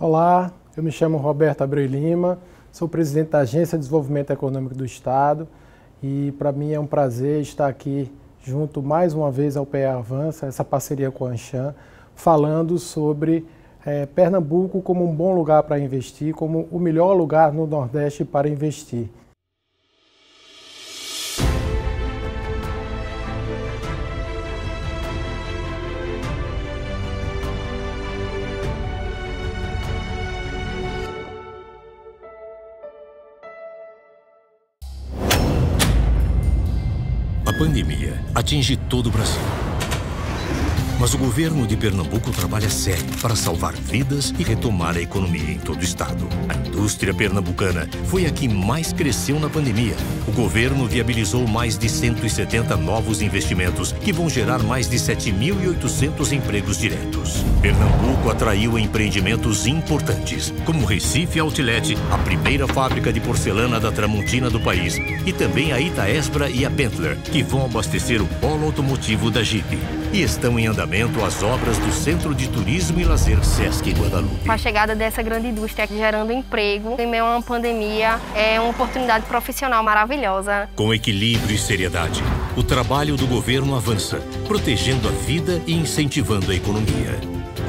Olá, eu me chamo Roberto Abreu Lima, sou presidente da Agência de Desenvolvimento Econômico do Estado e para mim é um prazer estar aqui junto mais uma vez ao PE Avança, essa parceria com a Anshan, falando sobre Pernambuco como um bom lugar para investir, como o melhor lugar no Nordeste para investir. A pandemia atinge todo o Brasil. Mas o governo de Pernambuco trabalha sério para salvar vidas e retomar a economia em todo o estado. A indústria pernambucana foi a que mais cresceu na pandemia. O governo viabilizou mais de 170 novos investimentos que vão gerar mais de 7.800 empregos diretos. Pernambuco atraiu empreendimentos importantes, como o Recife Outlet, a primeira fábrica de porcelana da Tramontina do país, e também a Itaesbra e a Benteler, que vão abastecer o polo automotivo da Jeep. E estão em andamento as obras do Centro de Turismo e Lazer Sesc Guadalupe. Com a chegada dessa grande indústria gerando emprego em meio a uma pandemia, é uma oportunidade profissional maravilhosa. Com equilíbrio e seriedade, o trabalho do governo avança, protegendo a vida e incentivando a economia.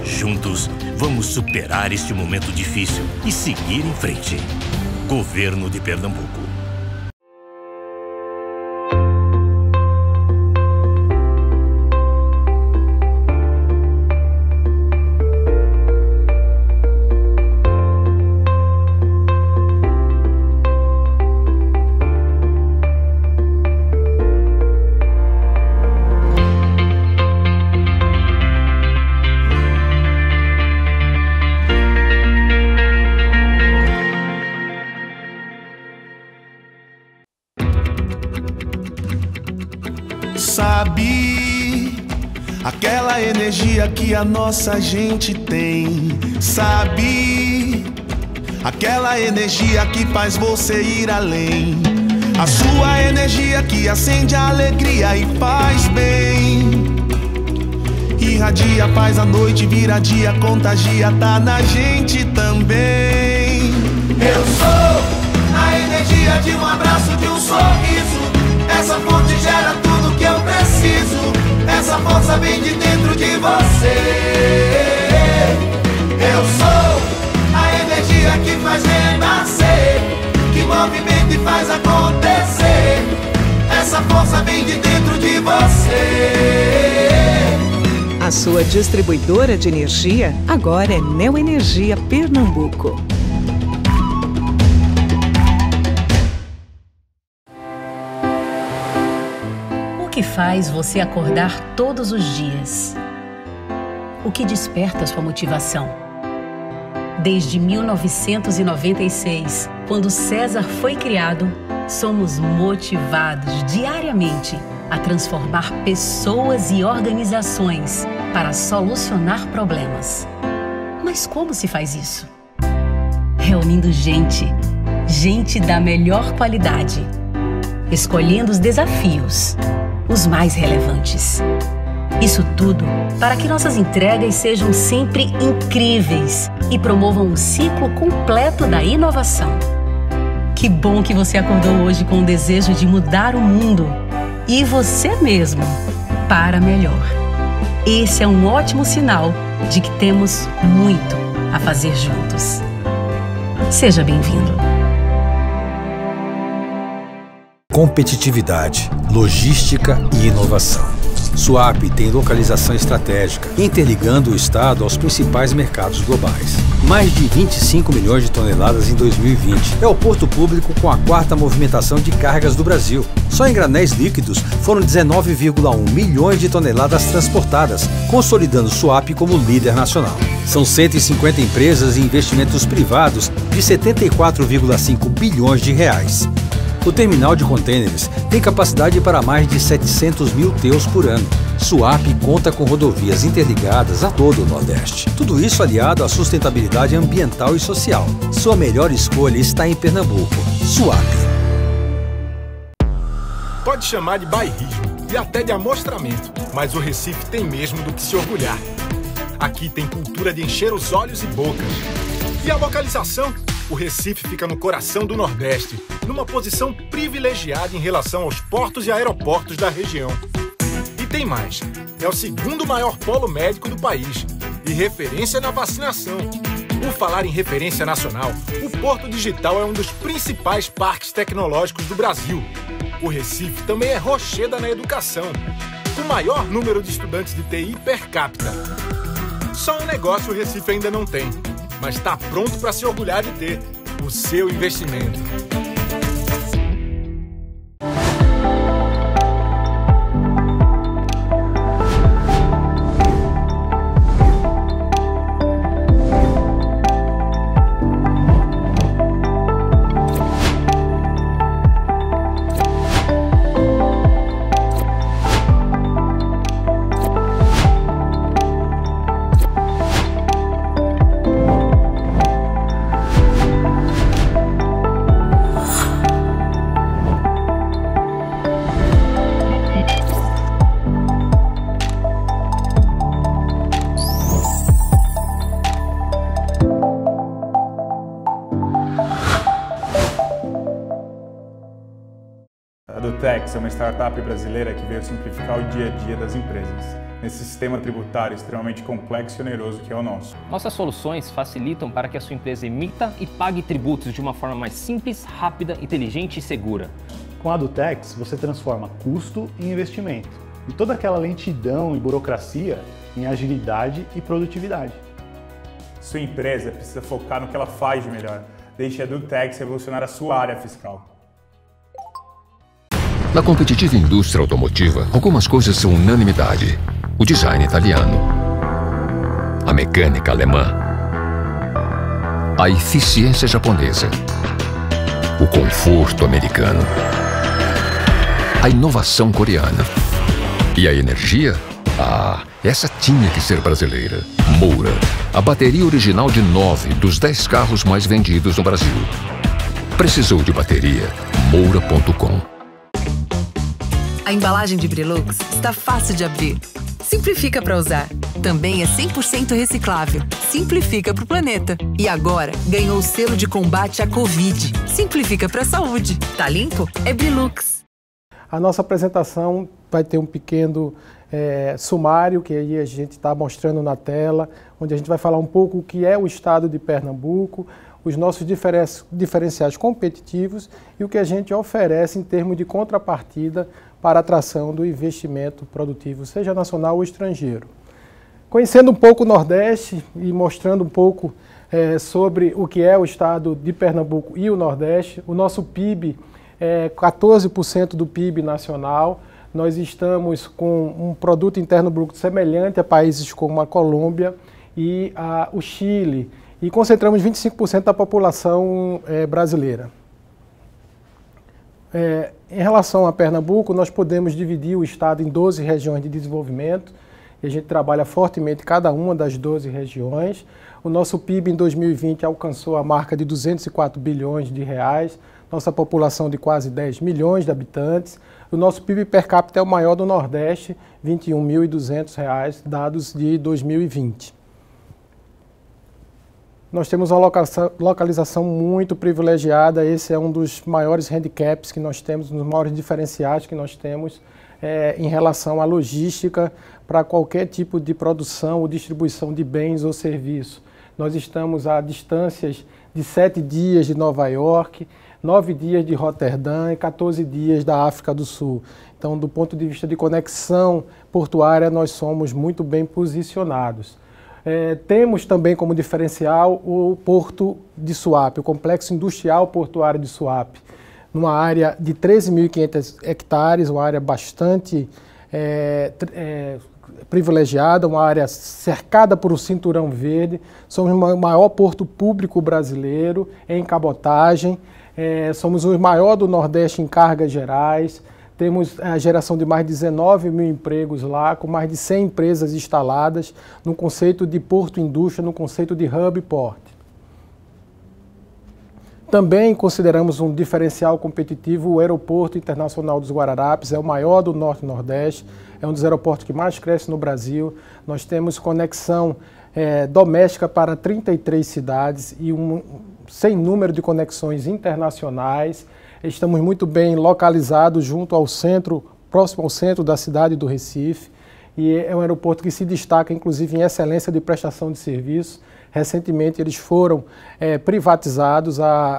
Juntos, vamos superar este momento difícil e seguir em frente. Governo de Pernambuco. Sabe, aquela energia que a nossa gente tem. Sabe, aquela energia que faz você ir além. A sua energia que acende a alegria e faz bem. Irradia, faz a noite virar dia, contagia, tá na gente também. Eu sou a energia de um abraço, de um sorriso. Essa fonte gera tudo que eu preciso. Essa força vem de dentro de você. Eu sou a energia que faz renascer, que movimenta e faz acontecer. Essa força vem de dentro de você. A sua distribuidora de energia agora é Neoenergia Pernambuco. O que faz você acordar todos os dias? O que desperta sua motivação? Desde 1996, quando César foi criado, somos motivados diariamente a transformar pessoas e organizações para solucionar problemas. Mas como se faz isso? Reunindo gente da melhor qualidade, escolhendo os desafios, os mais relevantes. Isso tudo para que nossas entregas sejam sempre incríveis e promovam um ciclo completo da inovação. Que bom que você acordou hoje com o desejo de mudar o mundo e você mesmo para melhor. Esse é um ótimo sinal de que temos muito a fazer juntos. Seja bem-vindo. Competitividade, logística e inovação. Suape tem localização estratégica, interligando o estado aos principais mercados globais. Mais de 25 milhões de toneladas em 2020. É o porto público com a quarta movimentação de cargas do Brasil. Só em granéis líquidos foram 19,1 milhões de toneladas transportadas, consolidando Suape como líder nacional. São 150 empresas e investimentos privados de 74,5 bilhões de reais. O terminal de contêineres tem capacidade para mais de 700 mil TEUs por ano. Suape conta com rodovias interligadas a todo o Nordeste. Tudo isso aliado à sustentabilidade ambiental e social. Sua melhor escolha está em Pernambuco. Suape. Pode chamar de bairrismo e até de amostramento, mas o Recife tem mesmo do que se orgulhar. Aqui tem cultura de encher os olhos e bocas. E a localização? O Recife fica no coração do Nordeste, numa posição privilegiada em relação aos portos e aeroportos da região. E tem mais, é o segundo maior polo médico do país e referência na vacinação. Por falar em referência nacional, o Porto Digital é um dos principais parques tecnológicos do Brasil. O Recife também é rocheda na educação, com o maior número de estudantes de TI per capita. Só um negócio o Recife ainda não tem, mas está pronto para se orgulhar de ter: o seu investimento. A Dutex é uma startup brasileira que veio simplificar o dia a dia das empresas, nesse sistema tributário extremamente complexo e oneroso que é o nosso. Nossas soluções facilitam para que a sua empresa emita e pague tributos de uma forma mais simples, rápida, inteligente e segura. Com a Dutex, você transforma custo em investimento e toda aquela lentidão e burocracia em agilidade e produtividade. Sua empresa precisa focar no que ela faz de melhor. Deixe a Dutex revolucionar a sua área fiscal. Na competitiva indústria automotiva, algumas coisas são unanimidade. O design italiano, a mecânica alemã, a eficiência japonesa, o conforto americano, a inovação coreana e a energia? Ah, essa tinha que ser brasileira. Moura, a bateria original de 9 dos 10 carros mais vendidos no Brasil. Precisou de bateria? Moura.com. A embalagem de Brilux está fácil de abrir. Simplifica para usar. Também é 100% reciclável. Simplifica para o planeta. E agora ganhou o selo de combate à Covid. Simplifica para a saúde. Tá limpo? É Brilux. A nossa apresentação vai ter um pequeno sumário que aí a gente está mostrando na tela, onde a gente vai falar um pouco o que é o estado de Pernambuco, os nossos diferenciais competitivos e o que a gente oferece em termos de contrapartida para a atração do investimento produtivo, seja nacional ou estrangeiro. Conhecendo um pouco o Nordeste e mostrando um pouco sobre o que é o estado de Pernambuco e o Nordeste, o nosso PIB é 14% do PIB nacional. Nós estamos com um produto interno bruto semelhante a países como a Colômbia e o Chile, e concentramos 25% da população brasileira. Em relação a Pernambuco, nós podemos dividir o estado em 12 regiões de desenvolvimento, e a gente trabalha fortemente em cada uma das 12 regiões. O nosso PIB em 2020 alcançou a marca de 204 bilhões de reais, nossa população de quase 10 milhões de habitantes. O nosso PIB per capita é o maior do Nordeste, R$ 21.200, dados de 2020. Nós temos uma localização muito privilegiada, esse é um dos maiores handicaps que nós temos, um dos maiores diferenciais que nós temos em relação à logística para qualquer tipo de produção ou distribuição de bens ou serviços. Nós estamos a distâncias de 7 dias de Nova York, 9 dias de Roterdã e 14 dias da África do Sul. Então, do ponto de vista de conexão portuária, nós somos muito bem posicionados. Temos também como diferencial o Porto de Suape, o Complexo Industrial Portuário de Suape, numa área de 13.500 hectares, uma área bastante privilegiada, uma área cercada por um cinturão verde. Somos o maior porto público brasileiro em cabotagem, somos o maior do Nordeste em cargas gerais. Temos a geração de mais de 19 mil empregos lá, com mais de 100 empresas instaladas no conceito de porto-indústria, no conceito de hub-port. Também consideramos um diferencial competitivo o Aeroporto Internacional dos Guararapes, é o maior do Norte e Nordeste, é um dos aeroportos que mais cresce no Brasil. Nós temos conexão doméstica para 33 cidades e sem número de conexões internacionais. Estamos muito bem localizados junto ao centro, próximo ao centro da cidade do Recife, e é um aeroporto que se destaca, inclusive, em excelência de prestação de serviço. Recentemente eles foram privatizados,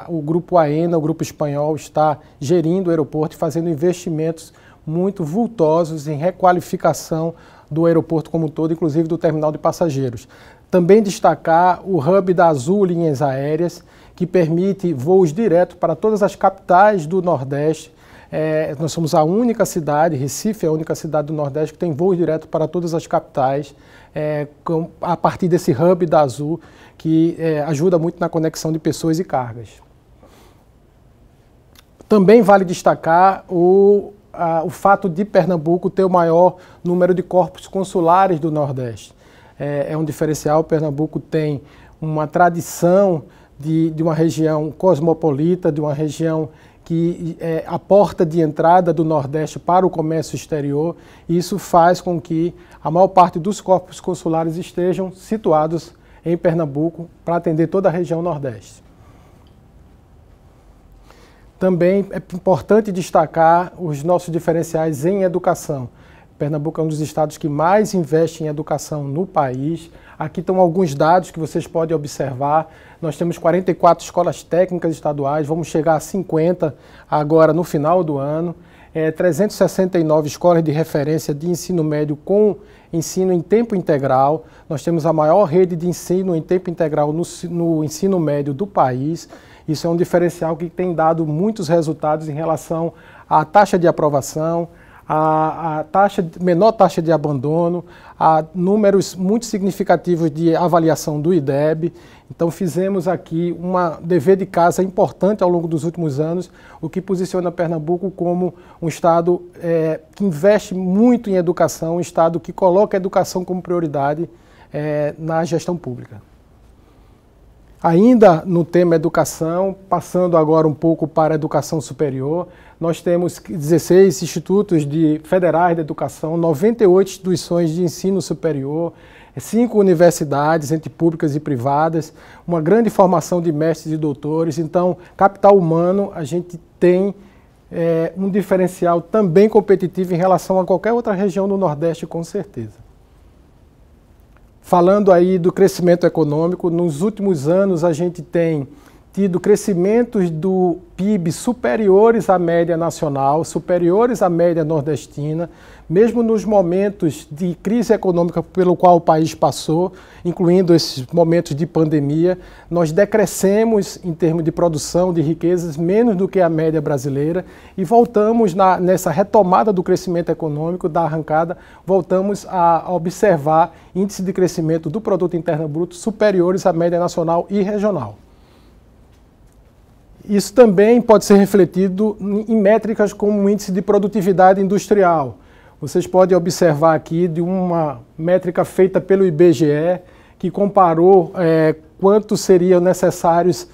o Grupo Aena, o Grupo Espanhol, está gerindo o aeroporto e fazendo investimentos muito vultosos em requalificação do aeroporto como um todo, inclusive do terminal de passageiros. Também destacar o hub da Azul Linhas Aéreas, que permite voos diretos para todas as capitais do Nordeste. Nós somos a única cidade, Recife é a única cidade do Nordeste que tem voos diretos para todas as capitais, a partir desse hub da Azul, que ajuda muito na conexão de pessoas e cargas. Também vale destacar o fato de Pernambuco ter o maior número de corpos consulares do Nordeste. É um diferencial. Pernambuco tem uma tradição de uma região cosmopolita, de uma região que é a porta de entrada do Nordeste para o comércio exterior, e isso faz com que a maior parte dos corpos consulares estejam situados em Pernambuco para atender toda a região Nordeste. Também é importante destacar os nossos diferenciais em educação. Pernambuco é um dos estados que mais investe em educação no país. Aqui estão alguns dados que vocês podem observar. Nós temos 44 escolas técnicas estaduais, vamos chegar a 50 agora no final do ano. 369 escolas de referência de ensino médio com ensino em tempo integral. Nós temos a maior rede de ensino em tempo integral no ensino médio do país. Isso é um diferencial que tem dado muitos resultados em relação à taxa de aprovação, a menor taxa de abandono, a números muito significativos de avaliação do IDEB. Então fizemos aqui um dever de casa importante ao longo dos últimos anos, o que posiciona Pernambuco como um estado que investe muito em educação, um estado que coloca a educação como prioridade na gestão pública. Ainda no tema educação, passando agora um pouco para a educação superior, nós temos 16 institutos federais de educação, 98 instituições de ensino superior, 5 universidades, entre públicas e privadas, uma grande formação de mestres e doutores. Então, capital humano, a gente tem um diferencial também competitivo em relação a qualquer outra região do Nordeste, com certeza. Falando aí do crescimento econômico, nos últimos anos a gente tem tido crescimentos do PIB superiores à média nacional, superiores à média nordestina, mesmo nos momentos de crise econômica pelo qual o país passou, incluindo esses momentos de pandemia, nós decrescemos em termos de produção de riquezas menos do que a média brasileira e voltamos nessa retomada do crescimento econômico, da arrancada, voltamos a observar índices de crescimento do produto interno bruto superiores à média nacional e regional. Isso também pode ser refletido em métricas como o índice de produtividade industrial. Vocês podem observar aqui de uma métrica feita pelo IBGE, que comparou quanto seriam necessários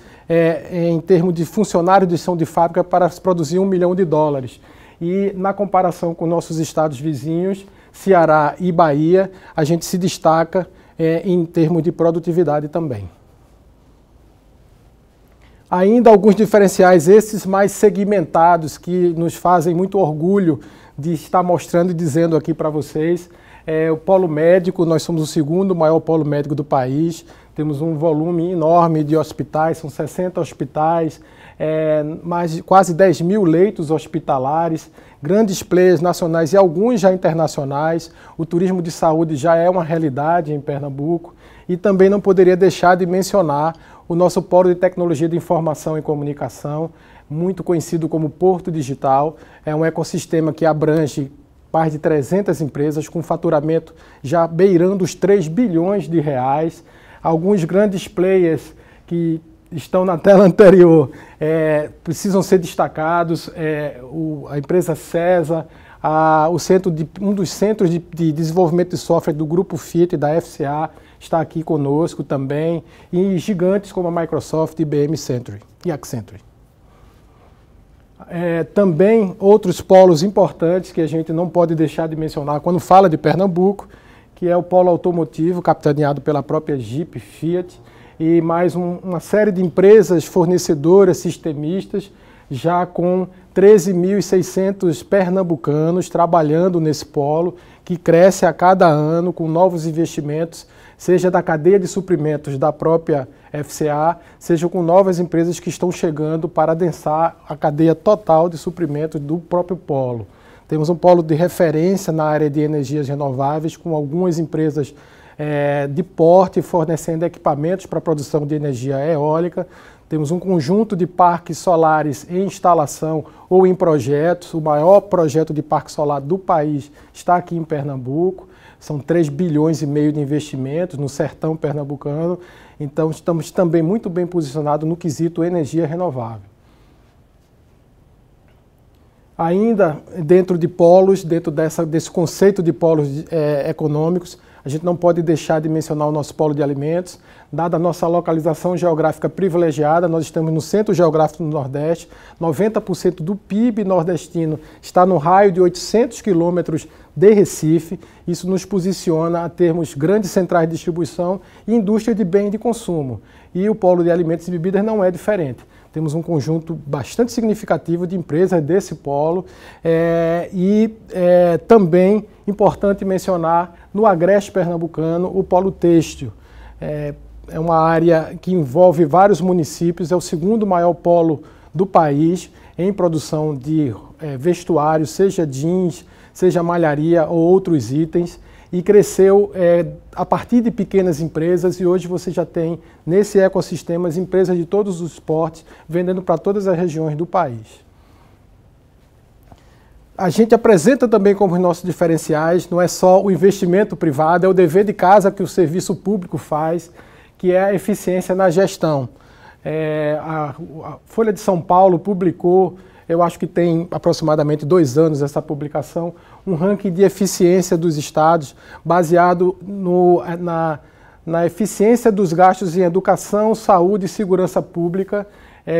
em termos de funcionários de chão de fábrica para se produzir $1 milhão. E na comparação com nossos estados vizinhos, Ceará e Bahia, a gente se destaca em termos de produtividade também. Ainda alguns diferenciais, esses mais segmentados, que nos fazem muito orgulho de estar mostrando e dizendo aqui para vocês. O polo médico, nós somos o segundo maior polo médico do país, temos um volume enorme de hospitais, são 60 hospitais, mais de quase 10 mil leitos hospitalares, grandes players nacionais e alguns já internacionais. O turismo de saúde já é uma realidade em Pernambuco. E também não poderia deixar de mencionar o nosso polo de tecnologia de informação e comunicação, muito conhecido como Porto Digital. É um ecossistema que abrange mais de 300 empresas, com faturamento já beirando os 3 bilhões de reais. Alguns grandes players que estão na tela anterior precisam ser destacados, a empresa CESA, um dos centros de desenvolvimento de software do Grupo Fiat e da FCA está aqui conosco também, e gigantes como a Microsoft, IBM e Accenture. Também outros polos importantes que a gente não pode deixar de mencionar quando fala de Pernambuco, que é o polo automotivo, capitaneado pela própria Jeep, Fiat, e mais uma série de empresas fornecedoras, sistemistas, já com 13.600 pernambucanos trabalhando nesse polo, que cresce a cada ano com novos investimentos, seja da cadeia de suprimentos da própria FCA, seja com novas empresas que estão chegando para adensar a cadeia total de suprimentos do próprio polo. Temos um polo de referência na área de energias renováveis, com algumas empresas de porte fornecendo equipamentos para a produção de energia eólica. Temos um conjunto de parques solares em instalação ou em projetos. O maior projeto de parque solar do país está aqui em Pernambuco. São 3,5 bilhões de investimentos no sertão pernambucano. Então, estamos também muito bem posicionados no quesito energia renovável. Ainda dentro de polos, dentro desse conceito de polos econômicos, a gente não pode deixar de mencionar o nosso polo de alimentos. Dada a nossa localização geográfica privilegiada, nós estamos no centro geográfico do Nordeste, 90% do PIB nordestino está no raio de 800 quilômetros de Recife. Isso nos posiciona a termos grandes centrais de distribuição e indústria de bem de consumo. E o polo de alimentos e bebidas não é diferente. Temos um conjunto bastante significativo de empresas desse polo também importante mencionar no agreste pernambucano o polo têxtil. É uma área que envolve vários municípios, é o segundo maior polo do país em produção de vestuário, seja jeans, seja malharia ou outros itens, e cresceu a partir de pequenas empresas, e hoje você já tem nesse ecossistema as empresas de todos os portes vendendo para todas as regiões do país. A gente apresenta também como nossos diferenciais, não é só o investimento privado, é o dever de casa que o serviço público faz, que é a eficiência na gestão. A Folha de São Paulo publicou, eu acho que tem aproximadamente 2 anos essa publicação, um ranking de eficiência dos estados baseado na eficiência dos gastos em educação, saúde e segurança pública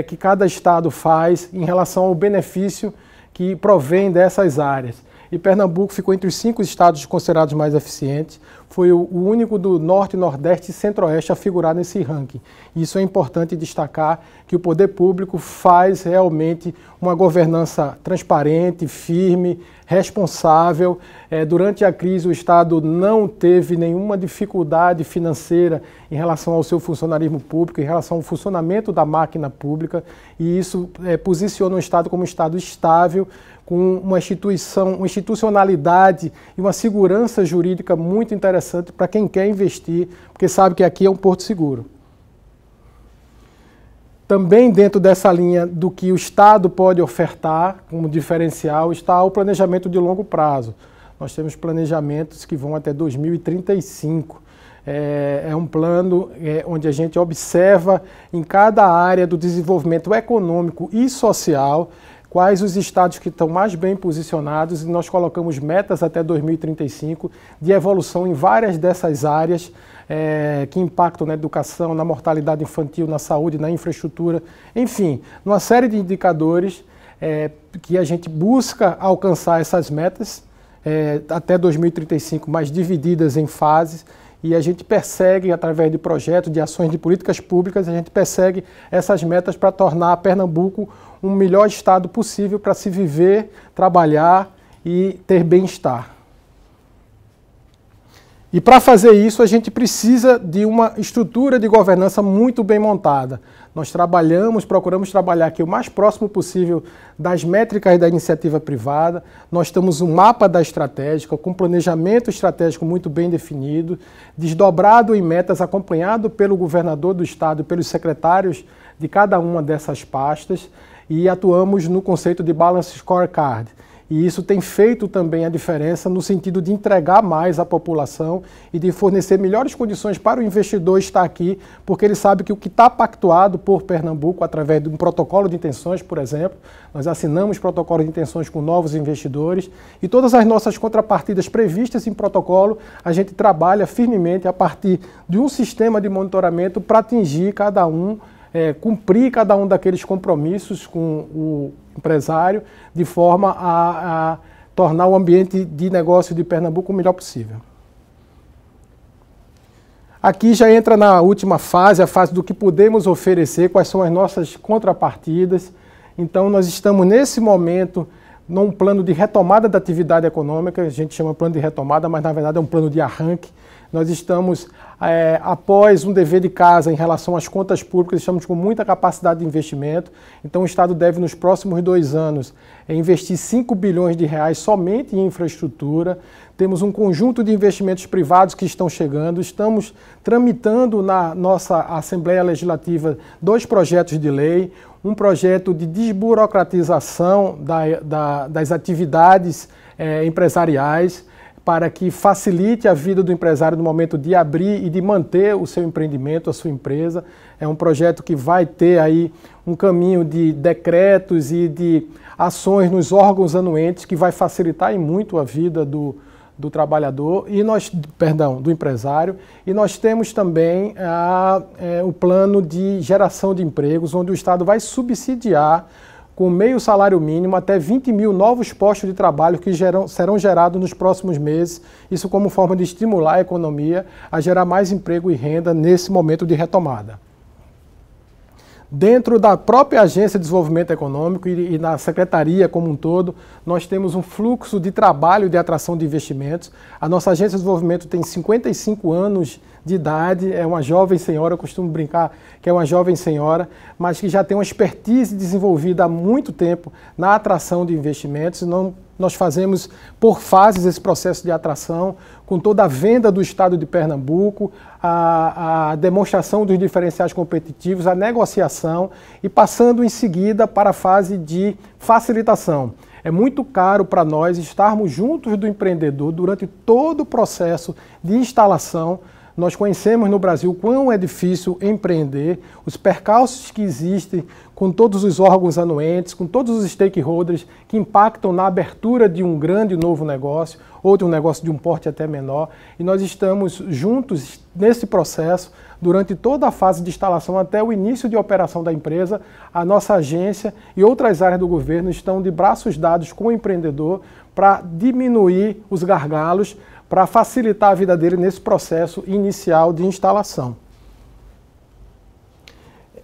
que cada estado faz em relação ao benefício que provém dessas áreas. E Pernambuco ficou entre os 5 estados considerados mais eficientes, foi o único do Norte, Nordeste e Centro-Oeste a figurar nesse ranking. Isso é importante destacar, que o poder público faz realmente uma governança transparente, firme, responsável. Durante a crise o Estado não teve nenhuma dificuldade financeira em relação ao seu funcionarismo público, em relação ao funcionamento da máquina pública, e isso posiciona o Estado como um Estado estável, com uma institucionalidade e uma segurança jurídica muito interessante para quem quer investir, porque sabe que aqui é um porto seguro. Também dentro dessa linha do que o Estado pode ofertar como diferencial está o planejamento de longo prazo. Nós temos planejamentos que vão até 2035. É um plano onde a gente observa em cada área do desenvolvimento econômico e social quais os estados que estão mais bem posicionados, e nós colocamos metas até 2035 de evolução em várias dessas áreas que impactam na educação, na mortalidade infantil, na saúde, na infraestrutura, enfim, uma série de indicadores que a gente busca alcançar essas metas até 2035, mas divididas em fases, e a gente persegue, através de projetos, de ações de políticas públicas, a gente persegue essas metas para tornar Pernambuco um melhor estado possível para se viver, trabalhar e ter bem-estar. E para fazer isso, a gente precisa de uma estrutura de governança muito bem montada. Nós procuramos trabalhar aqui o mais próximo possível das métricas da iniciativa privada. Nós temos um mapa da estratégica, com planejamento estratégico muito bem definido, desdobrado em metas, acompanhado pelo governador do estado e pelos secretários de cada uma dessas pastas, e atuamos no conceito de Balance Scorecard. E isso tem feito também a diferença no sentido de entregar mais à população e de fornecer melhores condições para o investidor estar aqui, porque ele sabe que o que está pactuado por Pernambuco, através de um protocolo de intenções, por exemplo, nós assinamos protocolo de intenções com novos investidores, e todas as nossas contrapartidas previstas em protocolo, a gente trabalha firmemente a partir de um sistema de monitoramento para atingir cada um, cumprir cada um daqueles compromissos com o empresário, de forma a tornar o ambiente de negócio de Pernambuco o melhor possível. Aqui já entra na última fase, a fase do que podemos oferecer, quais são as nossas contrapartidas. Então, nós estamos nesse momento num plano de retomada da atividade econômica, a gente chama plano de retomada, mas na verdade é um plano de arranque. Nós estamos, após um dever de casa em relação às contas públicas, estamos com muita capacidade de investimento. Então o Estado deve, nos próximos 2 anos, investir 5 bilhões de reais somente em infraestrutura. Temos um conjunto de investimentos privados que estão chegando. Estamos tramitando na nossa Assembleia Legislativa 2 projetos de lei, um projeto de desburocratização das atividades empresariais, para que facilite a vida do empresário no momento de abrir e de manter o seu empreendimento, a sua empresa. É um projeto que vai ter aí um caminho de decretos e de ações nos órgãos anuentes que vai facilitar em muito a vida do trabalhador e do empresário. E nós temos também o plano de geração de empregos, onde o Estado vai subsidiar com meio salário mínimo, até 20 mil novos postos de trabalho que serão gerados nos próximos meses, isso como forma de estimular a economia a gerar mais emprego e renda nesse momento de retomada. Dentro da própria Agência de Desenvolvimento Econômico e na Secretaria como um todo, nós temos um fluxo de trabalho de atração de investimentos. A nossa Agência de Desenvolvimento tem 55 anos de idade, é uma jovem senhora, eu costumo brincar que é uma jovem senhora, mas que já tem uma expertise desenvolvida há muito tempo na atração de investimentos. Nós fazemos por fases esse processo de atração, com toda a venda do Estado de Pernambuco, a demonstração dos diferenciais competitivos, a negociação e passando em seguida para a fase de facilitação. É muito caro para nós estarmos juntos do empreendedor durante todo o processo de instalação. Nós conhecemos no Brasil quão é difícil empreender, os percalços que existem com todos os órgãos anuentes, com todos os stakeholders que impactam na abertura de um grande novo negócio ou de um negócio de um porte até menor. E nós estamos juntos nesse processo durante toda a fase de instalação até o início de operação da empresa. A nossa agência e outras áreas do governo estão de braços dados com o empreendedor para diminuir os gargalos, para facilitar a vida dele nesse processo inicial de instalação.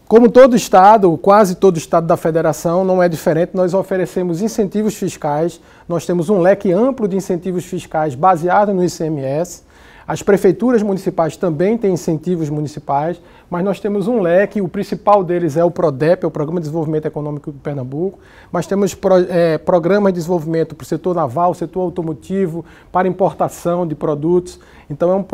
Como todo Estado, quase todo Estado da Federação, não é diferente, nós oferecemos incentivos fiscais, nós temos um leque amplo de incentivos fiscais baseado no ICMS. As prefeituras municipais também têm incentivos municipais, mas nós temos um leque, o principal deles é o PRODEP, é o Programa de Desenvolvimento Econômico de Pernambuco, mas temos programas de desenvolvimento para o setor naval, setor automotivo, para importação de produtos. Então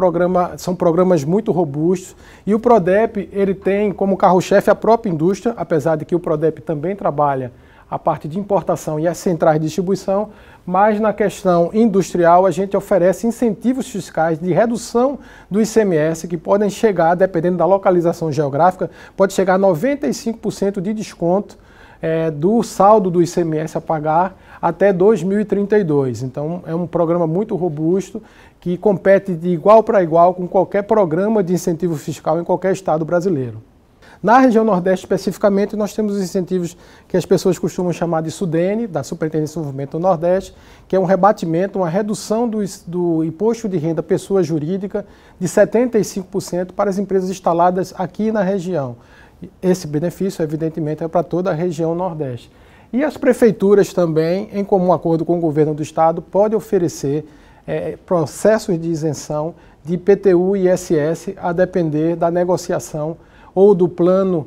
são programas muito robustos. E o PRODEP, ele tem como carro-chefe a própria indústria, apesar de que o PRODEP também trabalha a parte de importação e as centrais de distribuição, mas na questão industrial a gente oferece incentivos fiscais de redução do ICMS que podem chegar, dependendo da localização geográfica, pode chegar a 95% de desconto do saldo do ICMS a pagar até 2032. Então é um programa muito robusto que compete de igual para igual com qualquer programa de incentivo fiscal em qualquer estado brasileiro. Na região Nordeste, especificamente, nós temos os incentivos que as pessoas costumam chamar de SUDENE, da Superintendência de Desenvolvimento do Nordeste, que é um rebatimento, uma redução do imposto de renda pessoa jurídica de 75% para as empresas instaladas aqui na região. Esse benefício, evidentemente, é para toda a região Nordeste. E as prefeituras também, em comum acordo com o governo do Estado, podem oferecer processos de isenção de IPTU e ISS a depender da negociação ou do plano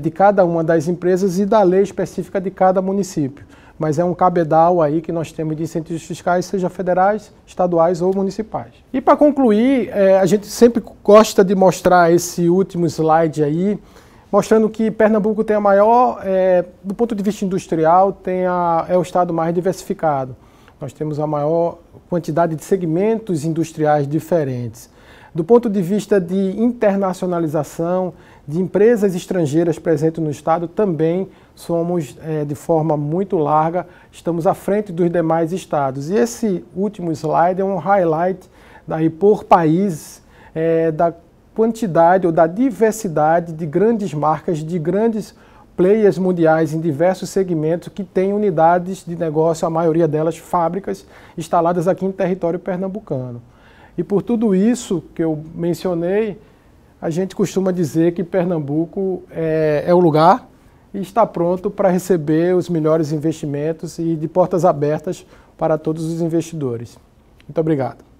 de cada uma das empresas e da lei específica de cada município. Mas é um cabedal aí que nós temos de incentivos fiscais, seja federais, estaduais ou municipais. E para concluir, a gente sempre gosta de mostrar esse último slide aí, mostrando que Pernambuco tem a maior, do ponto de vista industrial, é o estado mais diversificado. Nós temos a maior quantidade de segmentos industriais diferentes. Do ponto de vista de internacionalização, de empresas estrangeiras presentes no estado, também somos, de forma muito larga, estamos à frente dos demais estados. E esse último slide é um highlight daí por país da quantidade ou da diversidade de grandes marcas, de grandes players mundiais em diversos segmentos que têm unidades de negócio, a maioria delas fábricas, instaladas aqui em território pernambucano. E por tudo isso que eu mencionei, a gente costuma dizer que Pernambuco é o lugar e está pronto para receber os melhores investimentos e de portas abertas para todos os investidores. Muito obrigado.